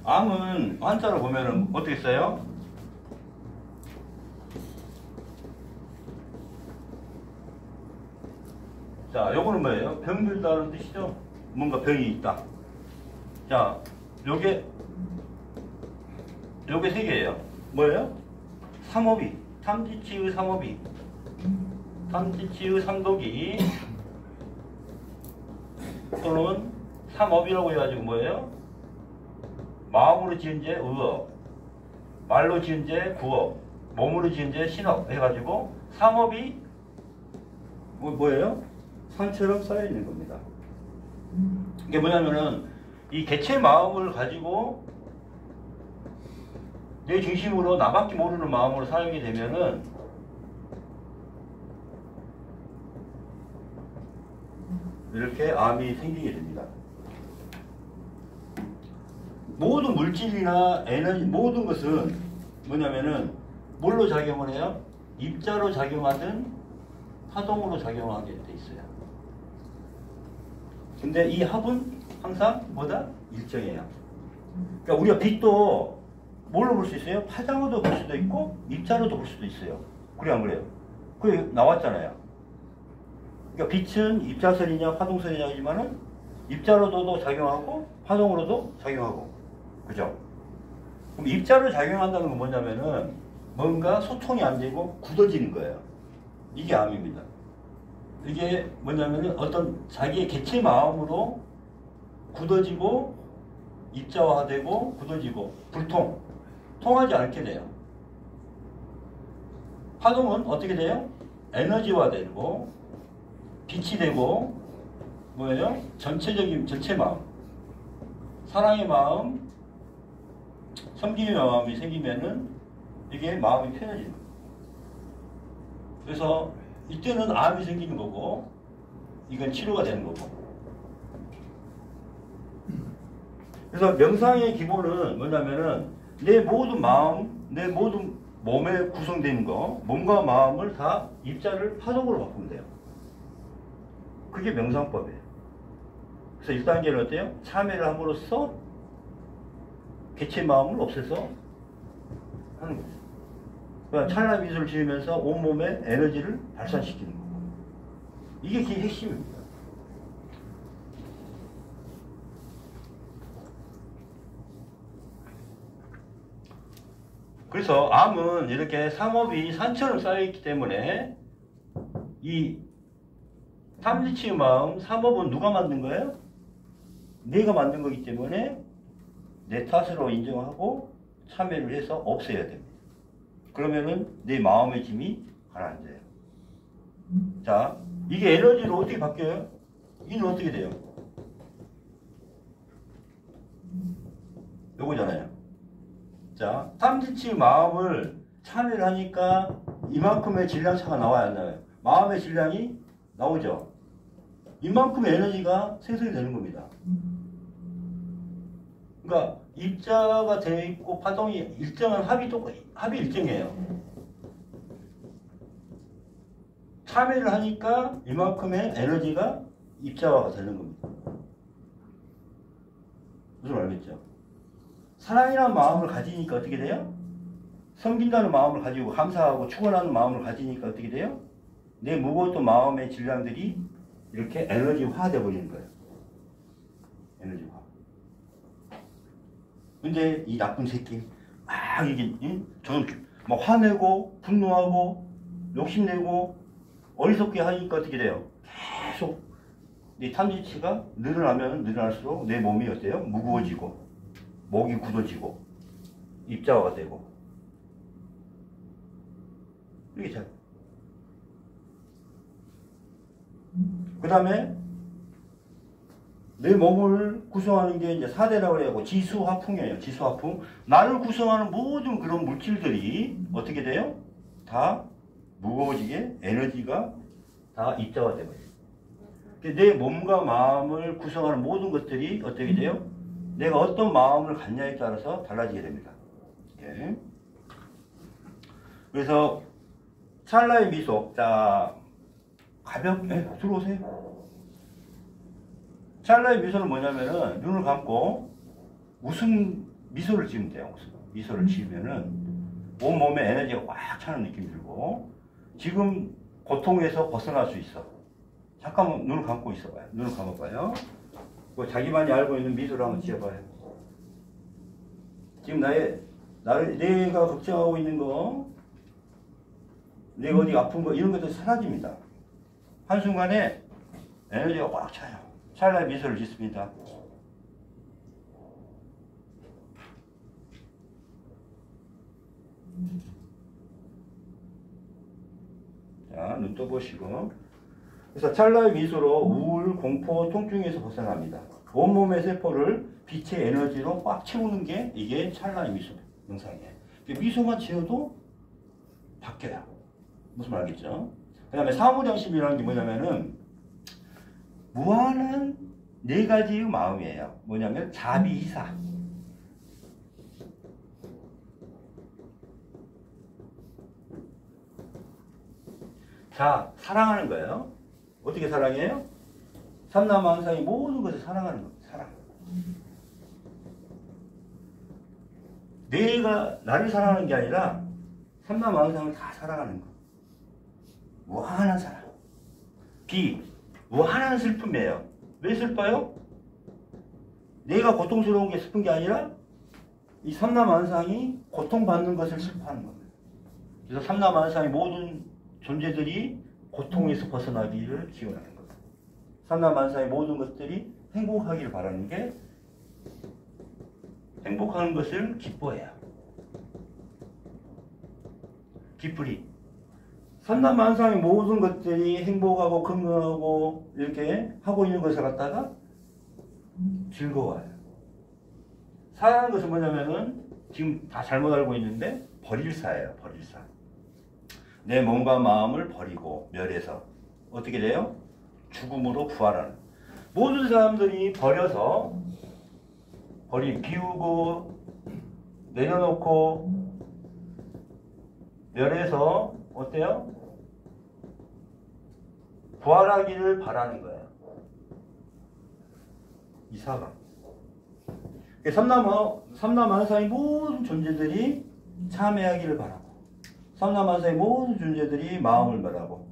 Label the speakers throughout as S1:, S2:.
S1: 암은 한자로 보면은 어떻게 써요? 자, 요거는 뭐예요? 병들다는 뜻이죠? 뭔가 병이 있다. 자, 요게 세 개예요. 뭐예요? 삼업이. 탐지치의 삼업이. 탐지치의 삼독이. 또는 삼업이라고 해가지고 뭐예요? 마음으로 지은 죄 의업, 말로 지은 죄 구업, 몸으로 지은 죄 신업 해가지고 삼업이 뭐예요? 산처럼 쌓여있는 겁니다. 이게 뭐냐면은 이 개체 마음을 가지고 내 중심으로 나밖에 모르는 마음으로 살게 되면은 이렇게 암이 생기게 됩니다. 모든 물질이나 에너지, 모든 것은 뭐냐면은 뭘로 작용을 해요? 입자로 작용하든 파동으로 작용하게 돼 있어요. 근데 이 합은 항상 뭐다? 일정해요. 그러니까 우리가 빛도 뭘로 볼 수 있어요? 파장으로도 볼 수도 있고 입자로도 볼 수도 있어요. 그래 안 그래요? 그게 나왔잖아요. 그러니까 빛은 입자선이냐 파동선이냐 하지만은 입자로도 작용하고 파동으로도 작용하고, 그죠? 그럼 입자로 작용한다는 건 뭐냐면은 뭔가 소통이 안 되고 굳어지는 거예요. 이게 암입니다. 이게 뭐냐면은 어떤 자기의 개체 마음으로 굳어지고 입자화되고 굳어지고 통하지 않게 돼요. 파동은 어떻게 돼요? 에너지화되고 빛이 되고 뭐예요? 전체 마음, 사랑의 마음, 섬김의 마음이 생기면은 이게 마음이 편해지는 거예요. 그래서 이때는 암이 생기는 거고 이건 치료가 되는 거고. 그래서 명상의 기본은 뭐냐면은 내 모든 마음, 내 모든 몸에 구성되는 거, 몸과 마음을 다 입자를 파동으로 바꾸면 돼요. 그게 명상법이에요. 그래서 1단계는 어때요? 참회를 함으로써 개체 마음을 없애서 하는 거죠. 그러니까 찰나 미소를 지으면서 온몸에 에너지를 발산시키는 거고. 이게 그 핵심입니다. 그래서 암은 이렇게 삼업이 산처럼 쌓여있기 때문에 이 탐지치의 마음, 삼업은 누가 만든 거예요? 내가 만든 거기 때문에 내 탓으로 인정하고 참회를 해서 없애야 됩니다. 그러면은 내 마음의 짐이 가라앉아요. 자, 이게 에너지로 어떻게 바뀌어요? 이는 어떻게 돼요? 요거잖아요. 자, 탐지치의 마음을 참회를 하니까 이만큼의 질량차가 나와야 안 나와요? 마음의 질량이 나오죠. 이만큼의 에너지가 생성이 되는 겁니다. 그러니까 입자가 되어 있고 파동이 일정한 합이 일정해요. 참회를 하니까 이만큼의 에너지가 입자화가 되는 겁니다. 무슨 알겠죠? 사랑이라는 마음을 가지니까 어떻게 돼요? 섬긴다는 마음을 가지고 감사하고 축원하는 마음을 가지니까 어떻게 돼요? 내 무거웠던 마음의 질량들이 이렇게 에너지화돼 버리는 거예요. 에너지화. 근데 이 나쁜 새끼 막 이게 저는 막 화내고 분노하고 욕심내고 어리석게 하니까 어떻게 돼요? 계속 내 탐지치가 늘어나면 늘어날수록 내 몸이 어때요? 무거워지고 목이 굳어지고 입자화가 되고 이게 잘. 그 다음에 내 몸을 구성하는 게 이제 4대라고 해갖고 지수화풍이에요. 지수화풍. 나를 구성하는 모든 그런 물질들이 어떻게 돼요? 다 무거워지게 에너지가 다 입자화 되거든요. 내 몸과 마음을 구성하는 모든 것들이 어떻게 돼요? 내가 어떤 마음을 갖냐에 따라서 달라지게 됩니다. 이렇게. 그래서 찰나의 미소. 자, 가볍게 들어오세요. 찰나의 미소는 뭐냐면은 눈을 감고 웃음 미소를 지으면 돼요. 미소를 지으면은 온몸에 에너지가 꽉 차는 느낌이 들고 지금 고통에서 벗어날 수 있어. 잠깐만 눈을 감고 있어봐요. 눈을 감아봐요. 자기만이 알고 있는 미소를 한번 지어봐요. 지금 내가 걱정하고 있는 거, 내가 어디 아픈 거, 이런 것도 사라집니다. 한순간에 에너지가 꽉 차요. 찰나의 미소를 짓습니다. 자, 눈 떠보시고. 그래서 찰나의 미소로 우울, 공포, 통증에서 벗어납니다. 온몸의 세포를 빛의 에너지로 꽉 채우는 게 이게 찰나의 미소 영상이에요. 미소만 지어도 바뀌어요. 무슨 말 알겠죠? 그 다음에 사무장심이라는 게 뭐냐면은 무한한 네 가지의 마음이에요. 뭐냐면 자비이사. 자, 사랑하는 거예요. 어떻게 사랑해요? 삼라만상의 모든 것을 사랑하는 겁니다. 사랑. 내가 나를 사랑하는 게 아니라 삼라만상을 다 사랑하는 거. 무한한 사랑. 무한한 슬픔이에요. 왜 슬퍼요? 내가 고통스러운 게 슬픈 게 아니라 이 삼라만상이 고통받는 것을 슬퍼하는 겁니다. 그래서 삼라만상의 모든 존재들이 고통에서 벗어나기를 기원하는 겁니다. 삼라만상의 모든 것들이 행복하기를 바라는 게 행복하는 것을 기뻐해요. 기쁘리. 삼라만상의 모든 것들이 행복하고 건강하고 이렇게 하고 있는 것을 갖다가 즐거워요. 사랑하는 것은 뭐냐면은 지금 다 잘못 알고 있는데 버릴사예요. 버릴사. 내 몸과 마음을 버리고 멸해서 어떻게 돼요? 죽음으로 부활하는. 모든 사람들이 비우고 내려놓고 멸해서 어때요? 부활하기를 바라는 거예요. 이사가. 삼라만상의 모든 존재들이 참회하기를 바라고, 삼라만상의 모든 존재들이 마음을 멸하고,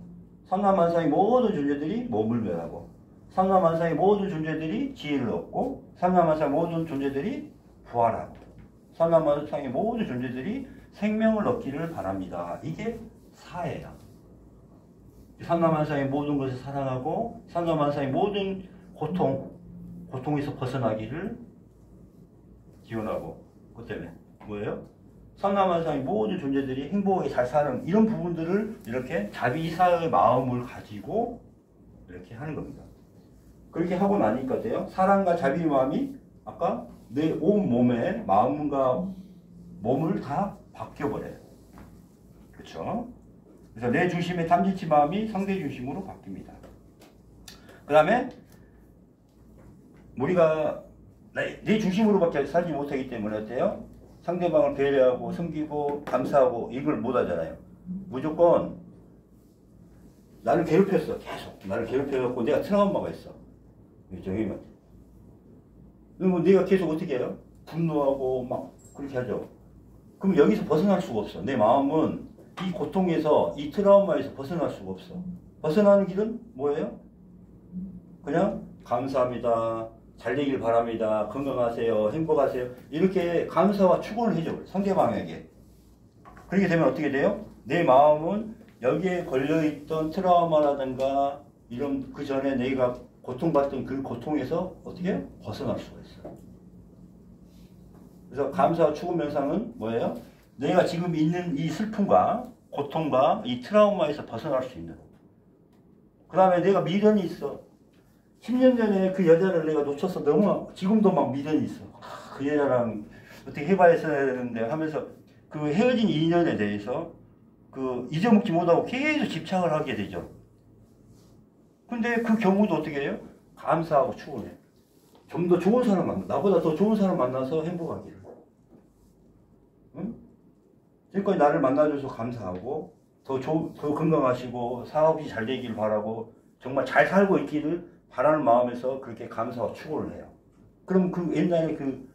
S1: 삼라만상의 모든 존재들이 몸을 멸하고, 삼라만상의 모든 존재들이 지혜를 얻고, 삼라만상의 모든 존재들이 부활하고, 삼라만상의 모든 존재들이 생명을 얻기를 바랍니다. 이게 사예요. 삼라만상의 모든 것을 사랑하고 삼라만상의 모든 고통에서 벗어나기를 기원하고, 그 때문에 뭐예요? 삼라만상의 모든 존재들이 행복하게 잘 사는 이런 부분들을 이렇게 자비사의 마음을 가지고 이렇게 하는 겁니다. 그렇게 하고 나니까 돼요. 사랑과 자비의 마음이 아까 내 온 몸에 마음과 몸을 다 바뀌어버려요. 그렇죠? 그래서 내 중심의 탐진치 마음이 상대 중심으로 바뀝니다. 그 다음에 우리가 내 중심으로밖에 살지 못하기 때문에 어때요? 상대방을 배려하고 섬기고 감사하고 이걸 못하잖아요. 무조건 나를 괴롭혔어. 계속 나를 괴롭혀갖고 내가 트라우마가 있어. 정의만. 그럼 내가 계속 어떻게 해요? 분노하고 막 그렇게 하죠. 그럼 여기서 벗어날 수가 없어. 내 마음은 이 고통에서, 이 트라우마에서 벗어날 수가 없어. 벗어나는 길은 뭐예요? 그냥 감사합니다. 잘 되길 바랍니다. 건강하세요. 행복하세요. 이렇게 감사와 축원을 해줘. 상대방에게. 그렇게 되면 어떻게 돼요? 내 마음은 여기에 걸려있던 트라우마라든가 이런 그 전에 내가 고통받던 그 고통에서 어떻게 벗어날 수가 있어요. 그래서 감사와 축원 명상은 뭐예요? 내가 지금 있는 이 슬픔과 고통과 이 트라우마에서 벗어날 수 있는. 그 다음에 내가 미련이 있어. 10년 전에 그 여자를 내가 놓쳐서 너무 지금도 막 미련이 있어. 그 여자랑 어떻게 해봐야 되는데 하면서 그 헤어진 인연에 대해서 그 잊어먹지 못하고 계속 집착을 하게 되죠. 근데 그 경우도 어떻게 해요? 감사하고 축원해. 좀 더 좋은 사람 만나. 나보다 더 좋은 사람 만나서 행복하기를. 응? 지금까지 나를 만나줘서 감사하고 더 건강하시고 사업이 잘 되기를 바라고 정말 잘 살고 있기를 바라는 마음에서 그렇게 감사와 축원을 해요. 그럼 그 옛날에 그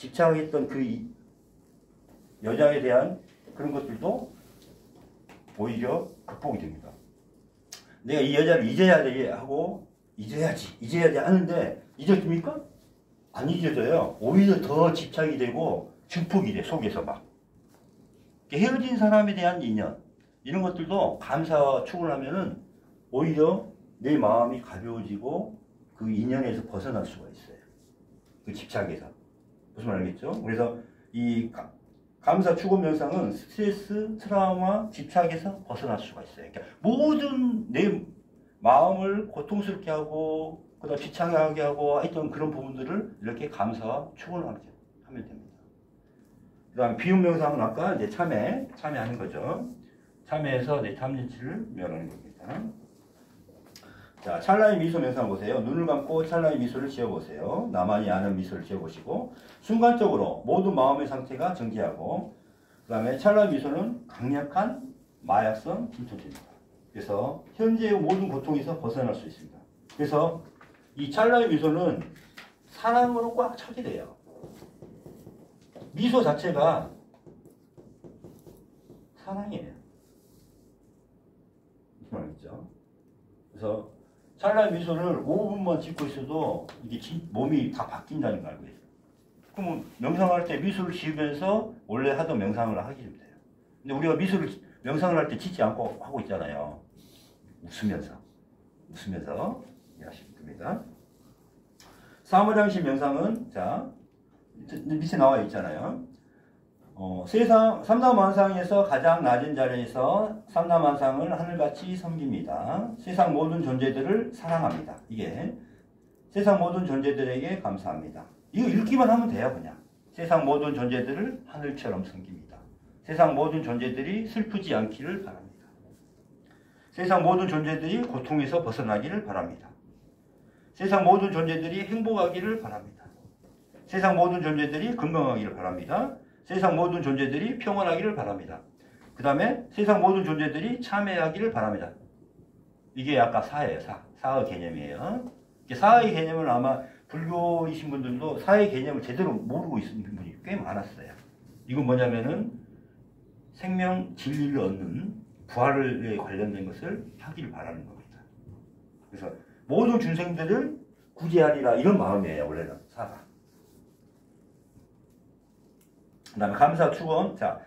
S1: 집착했던 그 여자에 대한 그런 것들도 오히려 극복이 됩니다. 내가 이 여자를 잊어야 돼 하고 잊어야지 하는데 잊어집니까? 안 잊어져요. 오히려 더 집착이 되고 증폭이 돼, 속에서 막. 헤어진 사람에 대한 인연, 이런 것들도 감사와 축을 하면은 오히려 내 마음이 가벼워지고 그 인연에서 벗어날 수가 있어요. 그 집착에서. 무슨 말이겠죠? 그래서 이 감사 축원 명상은 스트레스, 트라우마, 집착에서 벗어날 수가 있어요. 그러니까 모든 내 마음을 고통스럽게 하고 그다음 지창하게 하고 했던 그런 부분들을 이렇게 감사와 축원하면 됩니다. 그 다음에 비움 명상은 아까 이제 참회하는 거죠. 참회해서 내 탐진치를 멸하는 겁니다. 자, 찰나의 미소 명상 보세요. 눈을 감고 찰나의 미소를 지어보세요. 나만이 아는 미소를 지어보시고 순간적으로 모든 마음의 상태가 정지하고 그 다음에 찰나의 미소는 강력한 마약성 진통제입니다. 그래서 현재의 모든 고통에서 벗어날 수 있습니다. 그래서 이 찰나의 미소는 사랑으로 꽉 차게 돼요. 미소 자체가 사랑이에요. 무슨 말이죠? 그래서 찰나의 미소를 5분만 짓고 있어도 이게 몸이 다 바뀐다는 걸 알고 있어요. 그러면 명상할 때 미소를 지으면서 원래 하던 명상을 하게 됩니다. 근데 우리가 미소를 명상을 할 때 짓지 않고 하고 있잖아요. 웃으면서 하시면 됩니다. 사무장신 명상은 자 밑에 나와 있잖아요. 세상 삼라만상에서 가장 낮은 자리에서 삼라만상을 하늘같이 섬깁니다. 세상 모든 존재들을 사랑합니다. 이게 세상 모든 존재들에게 감사합니다. 이거 읽기만 하면 돼요. 그냥 세상 모든 존재들을 하늘처럼 섬깁니다. 세상 모든 존재들이 슬프지 않기를 바랍니다. 세상 모든 존재들이 고통에서 벗어나기를 바랍니다. 세상 모든 존재들이 행복하기를 바랍니다. 세상 모든 존재들이 건강하기를 바랍니다. 세상 모든 존재들이 평온하기를 바랍니다. 그 다음에 세상 모든 존재들이 참회하기를 바랍니다. 이게 아까 사예요. 사의 개념이에요. 사의 개념을 아마 불교이신 분들도 사의 개념을 제대로 모르고 있는 분이 꽤 많았어요. 이건 뭐냐면은 생명 진리를 얻는 부활에 관련된 것을 하기를 바라는 겁니다. 그래서 모든 중생들을 구제하리라 이런 마음이에요. 원래는 사가. 그 다음에 감사 축원. 자,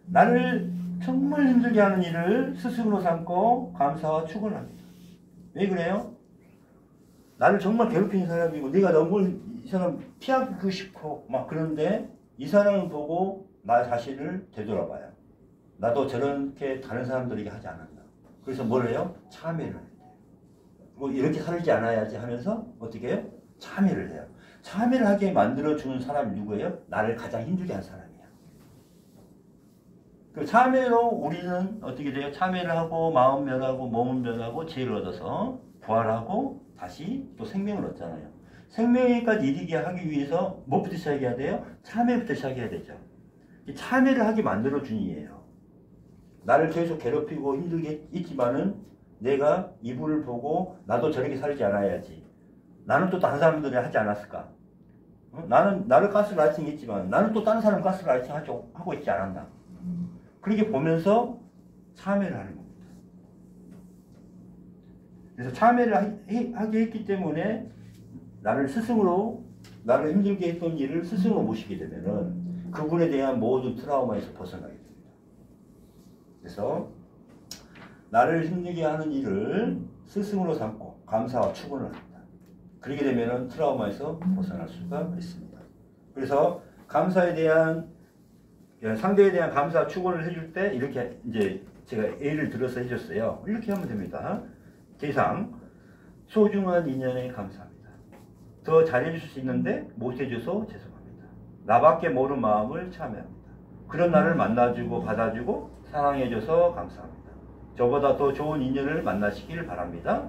S1: 나를 정말 힘들게 하는 일을 스승으로 삼고 감사와 축원합니다. 왜 그래요? 나를 정말 괴롭히는 사람이고 내가 너무 이 사람 피하고 싶고 막 그런데 이 사람을 보고 나 자신을 되돌아봐요. 나도 저렇게 다른 사람들에게 하지 않았나. 그래서 뭘 해요? 참회를 해요. 뭐 이렇게 살지 않아야지 하면서 어떻게 해요? 참회를 해요. 참회를 하게 만들어주는 사람이 누구예요? 나를 가장 힘들게 한 사람이야. 그 참회로 우리는 어떻게 돼요? 참회를 하고 마음 변하고 몸은 변하고 지혜를 얻어서 부활하고 다시 또 생명을 얻잖아요. 생명에까지 이르게 하기 위해서 뭐부터 시작해야 돼요? 참회부터 시작해야 되죠. 참회를 하게 만들어준 이에요. 나를 계속 괴롭히고 힘들게 있지만은 내가 이분을 보고 나도 저렇게 살지 않아야지. 나는 또 다른 사람들이 하지 않았을까? 나는 나를 가스라이팅 했지만 나는 또 다른 사람 가스라이팅 하고 있지 않았나? 그렇게 보면서 참회를 하는 겁니다. 그래서 참회를 하게 했기 때문에 나를 스승으로 나를 힘들게 했던 일을 스승으로 모시게 되면은 그분에 대한 모든 트라우마에서 벗어나게 됩니다. 그래서 나를 힘들게 하는 일을 스승으로 삼고 감사와 축원을 합니다. 그렇게 되면은 트라우마에서 벗어날 수가 있습니다. 그래서 감사에 대한 상대에 대한 감사 축원을 해줄 때 이렇게 이제 제가 예를 들어서 해줬어요. 이렇게 하면 됩니다. 대상 소중한 인연에 감사합니다. 더 잘해줄 수 있는데 못해줘서 죄송합니다. 나밖에 모르는 마음을 참여합니다. 그런 나를 만나주고 받아주고 사랑해줘서 감사합니다. 저보다 더 좋은 인연을 만나시길 바랍니다.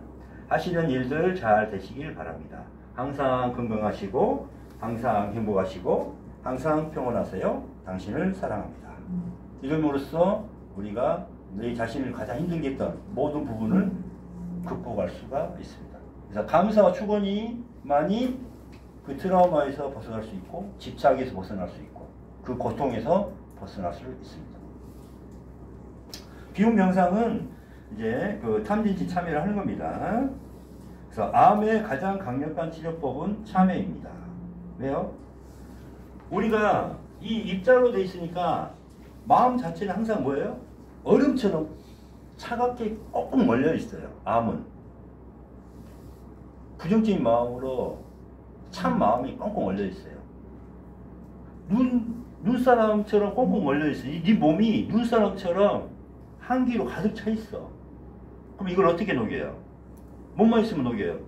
S1: 하시는 일들 잘 되시길 바랍니다. 항상 건강하시고 항상 행복하시고 항상 평온하세요. 당신을 사랑합니다. 이름으로써 우리가 내 자신을 가장 힘들게 했던 모든 부분을 극복할 수가 있습니다. 그래서 감사와 축원이 많이 그 트라우마에서 벗어날 수 있고 집착에서 벗어날 수 있고 그 고통에서 벗어날 수 있습니다. 비움 명상은 이제 그 탐진치 참여를 하는 겁니다. 그래서 암의 가장 강력한 치료법은 참회입니다. 왜요? 우리가 이 입자로 돼 있으니까 마음 자체는 항상 뭐예요? 얼음처럼 차갑게 꽁꽁 몰려 있어요. 암은 부정적인 마음으로 참 마음이 꽁꽁 얼려 있어요. 눈사람처럼 꽁꽁 얼려 있어. 네 몸이 눈사람처럼 한기로 가득 차 있어. 그럼 이걸 어떻게 녹여요? 몸만 있으면 녹여요.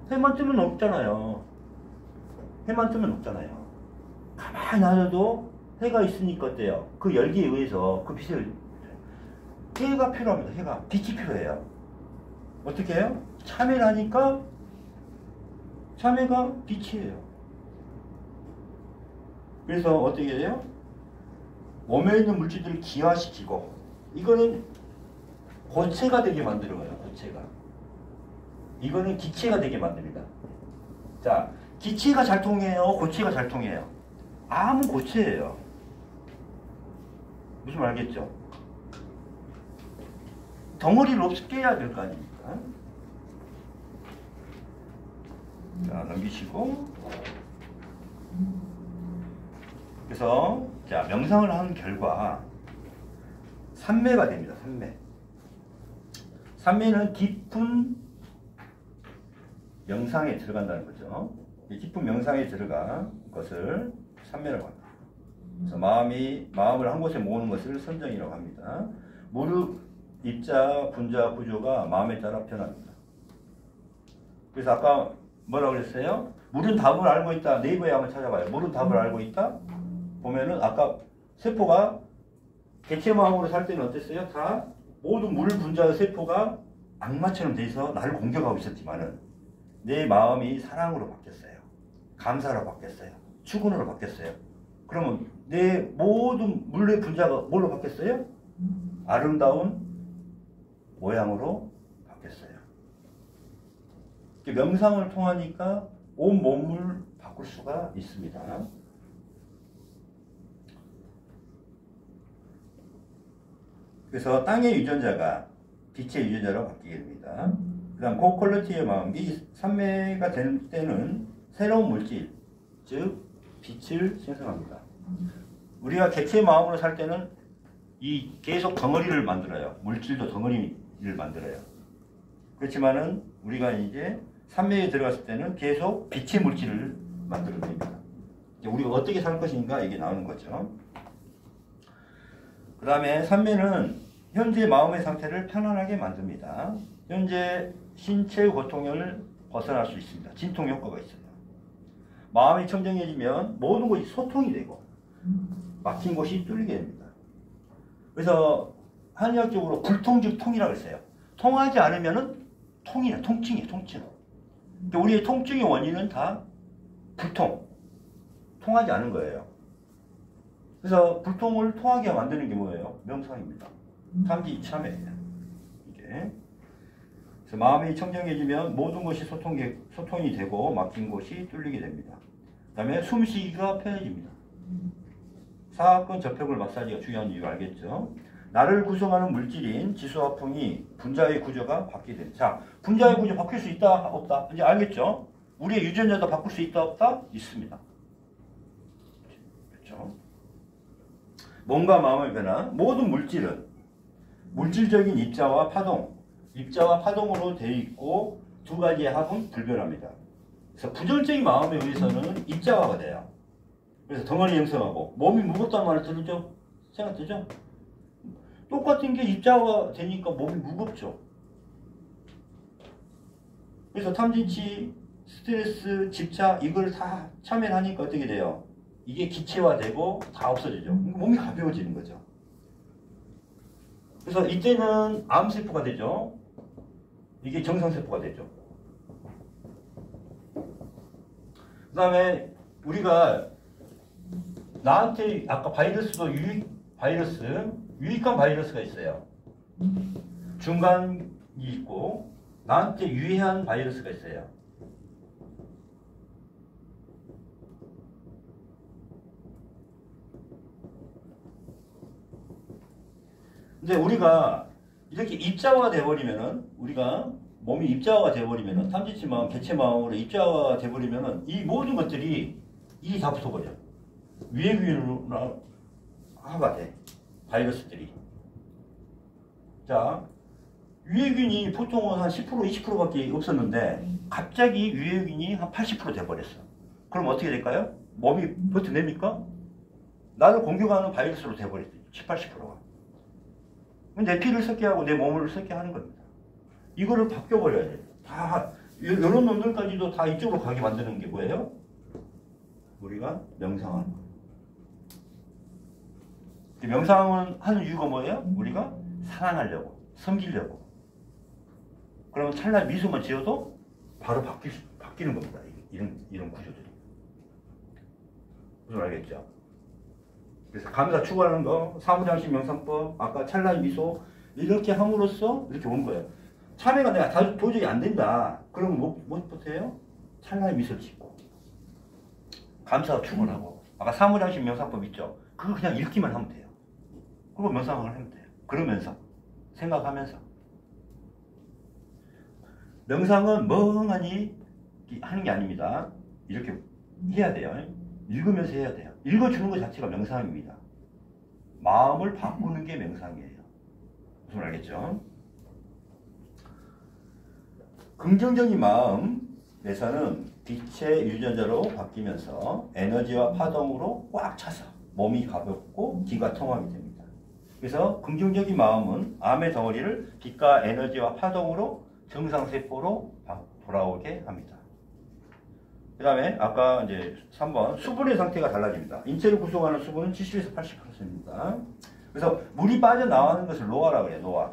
S1: 해만 뜨면 녹잖아요. 해만 뜨면 녹잖아요. 가만히 놔둬도 해가 있으니까 어때요? 그 열기에 의해서 그 빛을 해가 필요합니다. 해가 빛이 필요해요. 어떻게 해요? 참회를 하니까 참회가 빛이에요. 그래서 어떻게 해요? 몸에 있는 물질들을 기화시키고 이거는 고체가 되게 만들어요. 고체가. 이거는 기체가 되게 만듭니다. 자, 기체가 잘 통해요? 고체가 잘 통해요? 암은 고체예요. 무슨 말 알겠죠? 덩어리를 없게 해야 될 거 아닙니까? 자, 넘기시고. 그래서 자, 명상을 하는 결과 삼매가 됩니다. 삼매. 삼매는 깊은 명상에 들어간다는 거죠. 이 깊은 명상에 들어간 것을 삼매라고 합니다. 그래서 마음을 한 곳에 모으는 것을 선정이라고 합니다. 무릎, 입자, 분자, 구조가 마음에 따라 변합니다. 그래서 아까 뭐라고 그랬어요? 물은 답을 알고 있다. 네이버에 한번 찾아봐요. 물은 답을 알고 있다. 보면은 아까 세포가 개체 마음으로 살 때는 어땠어요? 다 모든 물 분자의 세포가 악마처럼 돼서 나를 공격하고 있었지만은 내 마음이 사랑으로 바뀌었어요. 감사로 바뀌었어요. 추근으로 바뀌었어요. 그러면 내 모든 물의 분자가 뭘로 바뀌었어요? 아름다운 모양으로 바뀌었어요. 명상을 통하니까 온 몸을 바꿀 수가 있습니다. 그래서 땅의 유전자가 빛의 유전자로 바뀌게 됩니다. 그 다음 고퀄리티의 마음, 이 삼매가 될 때는 새로운 물질, 즉 빛을 생성합니다. 우리가 개체의 마음으로 살 때는 이 계속 덩어리를 만들어요. 물질도 덩어리를 만들어요. 그렇지만은 우리가 이제 삼매에 들어갔을 때는 계속 빛의 물질을 만들어냅니다. 우리가 어떻게 살 것인가 이게 나오는 거죠. 그 다음에 삼매는 현재 마음의 상태를 편안하게 만듭니다. 현재 신체의 고통을 벗어날 수 있습니다. 진통 효과가 있어요. 마음이 청정해지면 모든 것이 소통이 되고 막힌 곳이 뚫리게 됩니다. 그래서 한의학적으로 불통즉 통이라고 했어요. 통하지 않으면은 통증이에요. 통증. 우리의 통증의 원인은 다 불통. 통하지 않은 거예요. 그래서 불통을 통하게 만드는 게 뭐예요? 명상입니다. 탐지 참회예요. 이게. 그래서 마음이 청정해지면 모든 것이 소통이 되고 막힌 곳이 뚫리게 됩니다. 그 다음에 숨쉬기가 편해집니다. 사건 접촉을 마사지가 중요한 이유 알겠죠? 나를 구성하는 물질인 지수화풍이 분자의 구조가 바뀌게 됩니다. 자, 분자의 구조 바뀔 수 있다 없다 이제 알겠죠? 우리의 유전자도 바꿀 수 있다 없다 있습니다. 그렇죠? 몸과 마음의 변화, 모든 물질은 물질적인 입자와 파동으로 되어 있고 두 가지의 합은 불변합니다. 그래서 부정적인 마음에 의해서는 입자화가 돼요. 그래서 덩어리 형성하고 몸이 무겁다는 말을 들으죠? 생각 드죠? 똑같은 게 입자화가 되니까 몸이 무겁죠. 그래서 탐진치, 스트레스, 집착 이걸 다 참여하니까 어떻게 돼요? 이게 기체화되고 다 없어지죠. 몸이 가벼워지는 거죠. 그래서 이때는 암세포가 되죠. 이게 정상세포가 되죠. 그 다음에 우리가 나한테 아까 바이러스도 유익한 바이러스가 있어요. 중간이 있고 나한테 유해한 바이러스가 있어요. 근데 우리가 이렇게 입자화가 돼버리면은, 우리가 몸이 입자화가 돼버리면은, 탐지치마음, 개체마음으로 입자화가 돼버리면은 이 모든 것들이 이 다 붙어버려. 유해균으로 화가 돼. 바이러스들이. 자, 유해균이 보통은 한 10%, 20%밖에 없었는데 갑자기 유해균이 한 80% 돼버렸어. 그럼 어떻게 될까요? 몸이 버텨냅니까? 나를 공격하는 바이러스로 돼버렸어. 70, 80%가. 내 피를 섞게 하고 내 몸을 섞게 하는 겁니다. 이거를 바뀌어버려야 돼. 다, 이런 놈들까지도 다 이쪽으로 가게 만드는 게 뭐예요? 우리가 명상하는 거예요. 명상을 하는 이유가 뭐예요? 우리가 사랑하려고, 섬기려고. 그러면 찰나 미소만 지어도 바로 바뀌는 겁니다. 이런 구조들이. 무슨 알겠죠? 그래서 감사 추구하는 거, 사무장식 명상법, 아까 찰나의 미소, 이렇게 함으로써 이렇게 온 거예요. 참회가 내가 도저히 안 된다. 그러면 뭐부터 해요? 찰나의 미소를 짓고. 감사 추구하고. 아까 사무장식 명상법 있죠? 그거 그냥 읽기만 하면 돼요. 그리고 명상을 하면 돼요. 그러면서, 생각하면서. 명상은 멍하니 하는 게 아닙니다. 이렇게 해야 돼요. 읽으면서 해야 돼요. 읽어주는 것 자체가 명상입니다. 마음을 바꾸는 게 명상이에요. 무슨 알겠죠? 긍정적인 마음에서는 빛의 유전자로 바뀌면서 에너지와 파동으로 꽉 차서 몸이 가볍고 기가 통하게 됩니다. 그래서 긍정적인 마음은 암의 덩어리를 빛과 에너지와 파동으로 정상세포로 돌아오게 합니다. 그 다음에 아까 이제 3번 수분의 상태가 달라집니다. 인체를 구성하는 수분은 70에서 80%입니다. 그래서 물이 빠져나가는 것을 노화라고 그래요. 노화.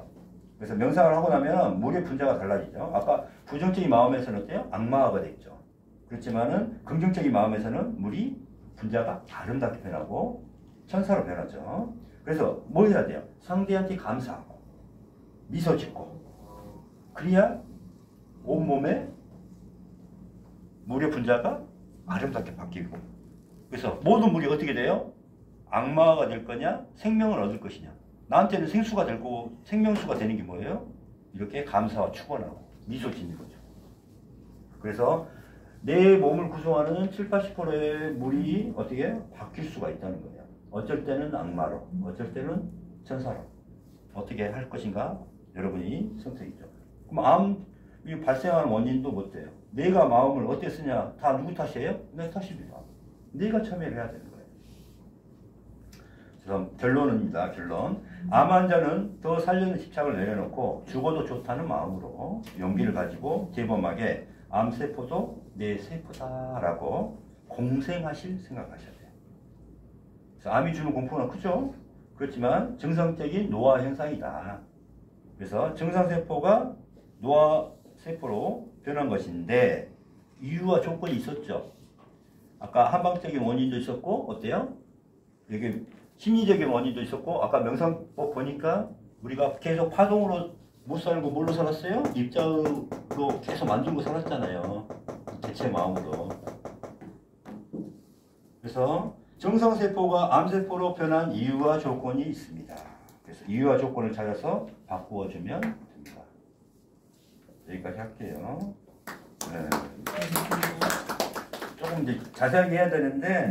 S1: 그래서 명상을 하고 나면 물의 분자가 달라지죠. 아까 부정적인 마음에서는 어때요? 악마가 되죠. 그렇지만은 긍정적인 마음에서는 물이 분자가 아름답게 변하고 천사로 변하죠. 그래서 뭐 해야 돼요? 상대한테 감사하고 미소 짓고 그래야 온몸에 물의 분자가 아름답게 바뀌고 그래서 모든 물이 어떻게 돼요? 악마가 될 거냐? 생명을 얻을 것이냐? 나한테는 생수가 될 거고 생명수가 되는 게 뭐예요? 이렇게 감사와 축원하고 미소 짓는 거죠. 그래서 내 몸을 구성하는 7, 80%의 물이 어떻게 바뀔 수가 있다는 거예요. 어쩔 때는 악마로, 어쩔 때는 천사로 어떻게 할 것인가 여러분이 선택이죠. 그럼 암이 발생하는 원인도 뭐 돼요? 내가 마음을 어떻게 쓰냐? 다 누구 탓이에요? 내 탓입니다. 내가 참여를 해야 되는 거예요. 그래서 결론입니다. 결론. 암 환자는 더 살려는 집착을 내려놓고 죽어도 좋다는 마음으로 용기를 가지고 대범하게 암세포도 내 세포다라고 공생하실 생각하셔야 돼요. 그래서 암이 주는 공포는 크죠? 그렇지만 정상적인 노화 현상이다. 그래서 정상세포가 노화세포로 변한 것인데 이유와 조건이 있었죠. 아까 한방적인 원인도 있었고 어때요? 여기 심리적인 원인도 있었고 아까 명상법 보니까 우리가 계속 파동으로 못 살고 뭘로 살았어요? 입자로 계속 만들고 살았잖아요. 대체 마음으로. 그래서 정상세포가 암세포로 변한 이유와 조건이 있습니다. 그래서 이유와 조건을 찾아서 바꾸어주면 됩니다. 여기까지 할게요. 네. 조금 이제 자세하게 해야 되는데